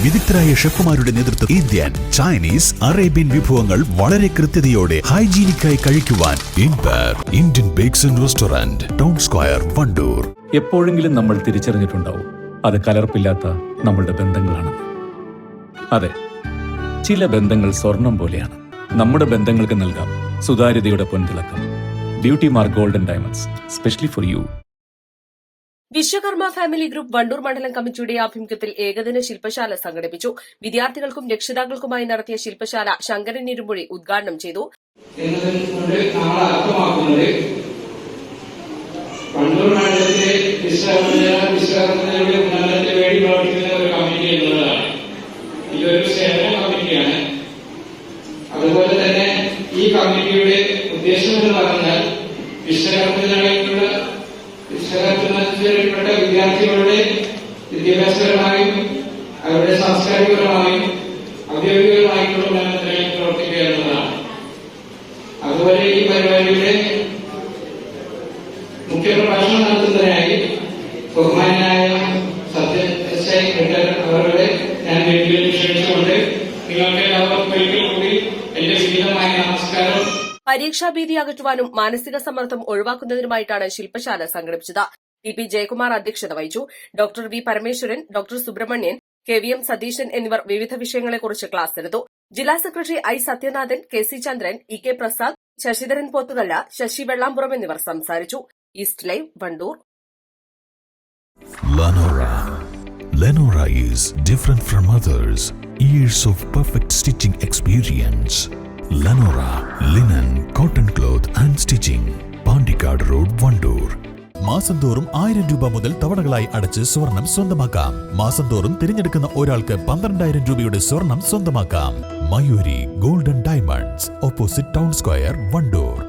വിദഗ്ധരായ ഷെഫുമാരുടെ നേതൃത്വം Indian, Chinese, Arabian വിഭവങ്ങൾ വളരെ കൃത്യതയോടെ ഹൈജീനിക്കായി കഴിക്കുവാൻ Indian bakes and restaurant, town square, Wandoor. എപ്പോഴെങ്കിലും നമ്മൾ തിരിച്ചറിഞ്ഞിട്ടുണ്ടാവും അത് കലർപ്പില്ലാത്ത നമ്മളുടെ ബന്ധങ്ങളാണ്. അതെ, ചില ബന്ധങ്ങൾ സ്വർണം പോലെയാണ്. നമ്മുടെ ബന്ധങ്ങൾക്ക് നൽകാം സുതാര്യതയുടെ പൊൻതിളക്കം. Beauty mark golden diamonds, specially for you. Vishwakarma family group Wandoor മണ്ഡലം കമ്മിറ്റിയുടെ ആഭിമുഖ്യത്തിൽ ഏകദിന ശില്പശാല സംഘടിപ്പിച്ചു. വിദ്യാർത്ഥികൾക്കും രക്ഷിതാക്കൾക്കുമായി നടത്തിയ ശില്പശാല ശങ്കരൻ ഇരുമ്പുഴി ഉദ്ഘാടനം ചെയ്തു. വണ്ടൂർ മണ്ഡലത്തിലെ വിശ്വകർമ്മയുടെ ഉന്നമനത്തിന് വേണ്ടി പ്രവർത്തിക്കുന്ന ഒരു കമ്മിറ്റി എന്നുള്ളതാണ്. ഇതൊരു സേവന കമ്മിറ്റിയാണ്. അതുപോലെ തന്നെ ഈ കമ്മിറ്റിയുടെ ഉദ്ദേശം എന്ന് പറഞ്ഞാൽ വിശ്വകർമ്മത്തിൽപ്പെട്ട വിദ്യാർത്ഥികളുടെ വിദ്യാഭ്യാസപരമായും അവരുടെ സാംസ്കാരികപരമായും ഔദ്യോഗികമായിട്ടുള്ള ഉന്നമനത്തിനായി പ്രവർത്തിക്കുക എന്നതാണ്. അതുപോലെ ഈ പരിപാടിയുടെ മുഖ്യപ്രഭാഷണം നടത്തുന്നതിനായി ബഹുമാനായ അവരുടെ ഞാൻ വേദിയിൽ ക്ഷണിച്ചുകൊണ്ട് നിങ്ങൾക്ക് എല്ലാവർക്കും ഒരിക്കൽ കൂടി എന്റെ വിനീതമായ നമസ്കാരം. പരീക്ഷാഭീതി അകറ്റുവാനും മാനസിക സമ്മർദ്ദം ഒഴിവാക്കുന്നതിനുമായിട്ടാണ് ശില്പശാല സംഘടിപ്പിച്ചത്. ടി പി ജയകുമാർ അധ്യക്ഷത വഹിച്ചു. Doctor V Parameswaran, doctor Subrahmanyan, K V M Satheesan എന്നിവർ വിവിധ വിഷയങ്ങളെക്കുറിച്ച് ക്ലാസ് എടുത്തു. ജില്ലാ secretary I Sathyanathan, K C Chandran, E K Prasad, Sasidharan Pothukallu, Sasi Vellampuram എന്നിവർ സംസാരിച്ചു. East Live, Wandoor. Lenora is different from others. Years of perfect stitching experience. Lenora linen, cotton cloth and stitching. Pandikad Road, Vandoor. മാസം തോറും 1000 രൂപ മുതൽ തവണകളായി അടച്ച് സ്വർണം സ്വന്തമാക്കാം. മാസം തോറും തിരഞ്ഞെടുക്കുന്ന ഒരാൾക്ക് 12,000 രൂപയുടെ സ്വർണം സ്വന്തമാക്കാം. Mayuri golden diamonds, opposite town square, Wandoor.